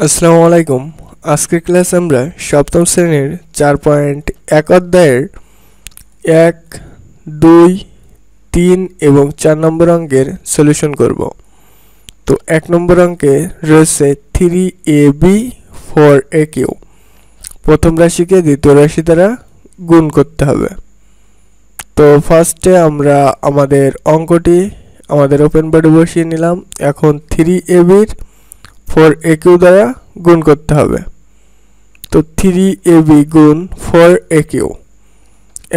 আসসালামু আলাইকুম। আজকের ক্লাস আমরা সপ্তম শ্রেণীর 4.1 অধ্যায়ের 1, 2, 3 এবং 4 নম্বর অঙ্কের সলিউশন করব। তো 1 নম্বর অঙ্কে রয়েছে 3ab 4aq। প্রথম রাশিকে দ্বিতীয় রাশি দ্বারা গুণ করতে হবে। তো ফার্স্টে আমরা আমাদের অঙ্কটি আমাদের ওপেন বোর্ডে বসিয়ে নিলাম। এখন 3ab এর 4aq দ্বারা গুণ করতে হবে। তো 3ab গুণ 4aq।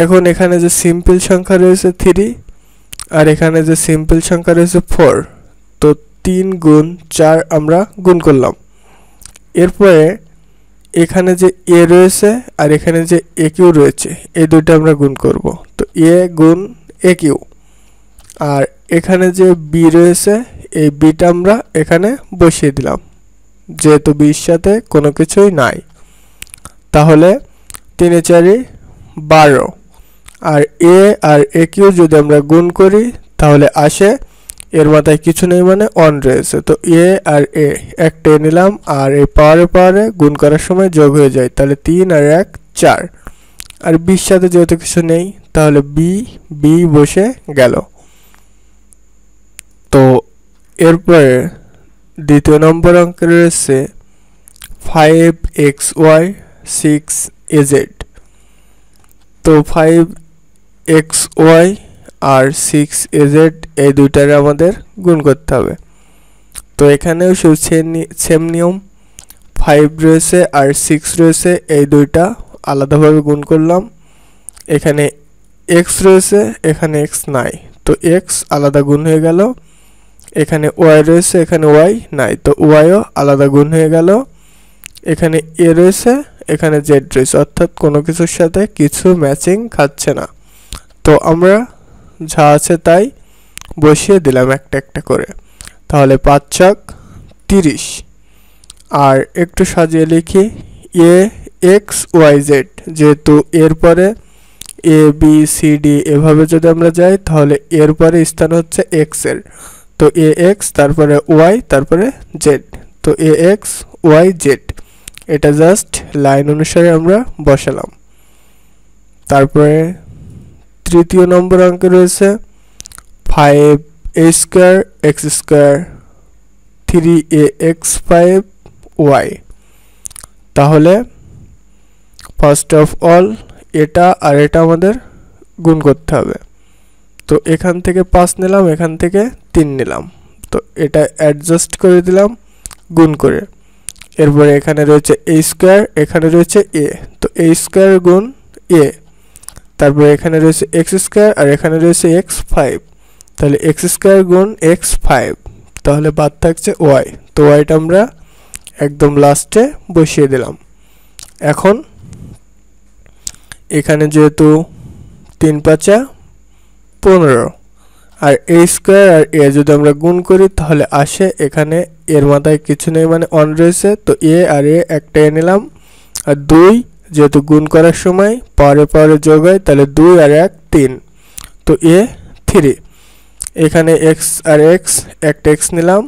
এখন এখানে যে সিম্পল সংখ্যা রয়েছে 3 আর এখানে যে সিম্পল সংখ্যা রয়েছে 4, তো 3 গুণ 4 আমরা গুণ করলাম। এরপরে এখানে যে a রয়েছে আর এখানে যে aq রয়েছে এই দুটো আমরা গুণ করব। তো a গুণ aq। আর এখানে যে b রয়েছে এই bটা আমরা এখানে বসিয়ে দিলাম, যেহেতু b এর সাথে কোনো কিছুই নাই। তাহলে 3 এ 4 12। আর a আর aq যদি আমরা গুণ করি তাহলে আসে, এর মাথায় কিছু নেই মানে 1 রয়েছে। তো a আর a একটা নিলাম আর এই পাওয়ারে গুণ করার সময় যোগ হয়ে যায়, তাহলে 3 আর 1 4। আর b এর সাথে যেহেতু কিছু নেই তাহলে b বসে গেল। তো এরপরে দ্বিতীয় নম্বর অঙ্কে রয়েছে 5xy 6az। তো 5xy আর 6az এই দুইটারে আমাদের গুণ করতে হবে। তো এখানেও সেম নিয়ম, 5 রয়েছে আর 6 রয়েছে, এই দুইটা আলাদাভাবে গুণ করলাম। এখানে x রয়েছে, এখানে x নাই, তো x আলাদা গুণ হয়ে গেল। এখানে y রয়েছে, এখানে y নাই, তো yও আলাদা গুণ হয়ে গেল। এখানে a রয়েছে, এখানে z রয়েছে, অর্থাৎ কোনো কিছুর সাথে কিছু ম্যাচিং খাচ্ছে না। তো আমরা যা আছে তাই বসিয়ে দিলাম একটা একটা করে। তাহলে 5 ছক 30। আর একটু সাজিয়ে লিখি a x y z, যেহেতু এর পরে a b c d এভাবে যদি আমরা যাই তাহলে এর পরে স্থান হচ্ছে x এর। তো ax তারপরে y তারপরে z, তো ax y z এটা জাস্ট লাইন অনুসারে আমরা বসালাম। তারপরে তৃতীয় নম্বর অঙ্কে রয়েছে 5a square x square 3ax 5y। তাহলে ফার্স্ট অফ অল এটা আর এটা আমাদের গুণ করতে হবে। তো এখান থেকে 5 নিলাম, এখান থেকে 3 নিলাম, তো এটা অ্যাডজাস্ট করে দিলাম গুণ করে। এরপরে এখানে রয়েছে a স্কয়ার, এখানে রয়েছে a, তো a স্কয়ার গুণ a। তারপরে এখানে রয়েছে x স্কয়ার আর এখানে রয়েছে x 5, তাহলে x স্কয়ার গুণ x 5, তাহলে বাদ থাকছে y। তো yটা আমরা একদম লাস্টে বসিয়ে দিলাম। এখন এখানে যেহেতু 3 5 15 আর a স্কয়ার আর a যদি আমরা গুণ করি তাহলে আসে, এখানে এর মাথায় কিছু নেই মানে 1 রয়েছে, তো a আর a একটা নিলাম। আর 2 যেহেতু গুণ করার সময় পাওয়ারে যোগ হয়, তাহলে 2 আর 1 3, তো a 3। এখানে x আর x একটা x নিলাম,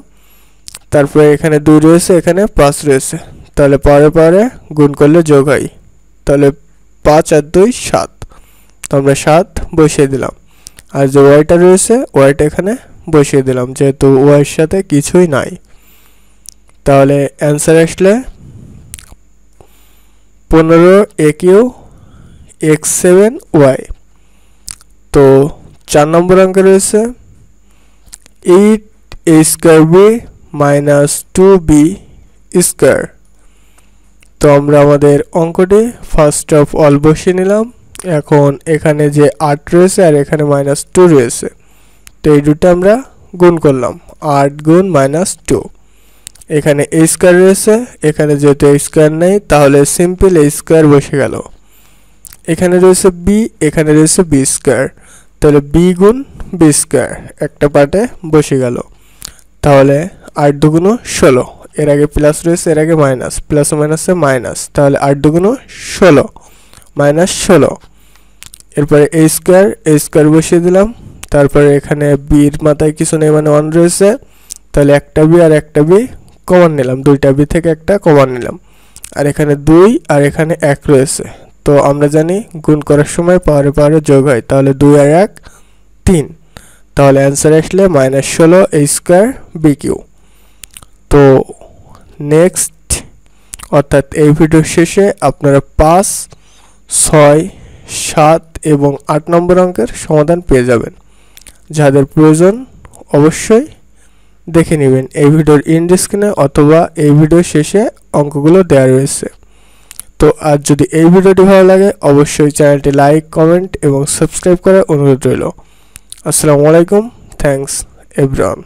তারপরে এখানে 2 রয়েছে, এখানে 5 রয়েছে, তাহলে পাওয়ারে গুণ করলে যোগ হয়, তাহলে 5 আর 2 7, তো আমরা 7 বসিয়ে দিলাম। আর যে ওয়াইটা রয়েছে ওয়াইটা এখানে বসিয়ে দিলাম, যেহেতু ওয়াইয়ের সাথে কিছুই নাই। তাহলে অ্যান্সার আসলে 15aq x7y। তো 4 নম্বর অঙ্কে রয়েছে 8a square b minus 2b square. তো আমরা আমাদের অঙ্কটি ফার্স্ট অফ অল বসিয়ে নিলাম। এখন এখানে যে 8 রয়েছে আর এখানে -2 রয়েছে, তো এই দুটো আমরা গুণ করলাম, 8 গুণ -2। এখানে a স্কয়ার রয়েছে, এখানে যেহেতু a স্কয়ার নেই তাহলে সিম্পল a স্কয়ার বসে গেল। এখানে রয়েছে b, এখানে রয়েছে b স্কয়ার, তাহলে b গুণ b স্কয়ার একটা পার্টে বসে গেল। তাহলে 8 দুগুণ 16, এর আগে প্লাস রয়েছে এর আগে মাইনাস, প্লাস মাইনাসে মাইনাস, তাহলে 8 দুগুণ 16 -16। এরপরে a স্কয়ার বসিয়ে দিলাম। তারপরে এখানে b এর মাথায় কিছু নেই মানে 1 রয়েছে, তাহলে একটা b আর একটা b কমন নিলাম, দুইটা বি থেকে একটা কমন নিলাম, আর এখানে 2 আর এখানে 1 রয়েছে। তো আমরা জানি গুণ করার সময় পাওয়ারে পাওয়ারে যোগ হয়, তাহলে 2 আর 1 3, তাহলে অ্যান্সার আসলে -16 a স্কয়ার বি কিউ। তো নেক্সট অর্থাৎ এই ভিডিওর শেষে আপনারা 5, 6, 7 এবং 8 নম্বর অঙ্কের সমাধান পেয়ে যাবেন। যাদের প্রয়োজন অবশ্যই দেখে নেবেন এই ভিডিওর এন্ড স্ক্রিনে অথবা এই ভিডিওর শেষে অঙ্কগুলো দেওয়া রয়েছে। তো আর যদি এই ভিডিওটি ভালো লাগে অবশ্যই চ্যানেলটি লাইক, কমেন্ট এবং সাবস্ক্রাইব করার অনুরোধ রইল। আসসালামু আলাইকুম, থ্যাঙ্কস এভরিওয়ান।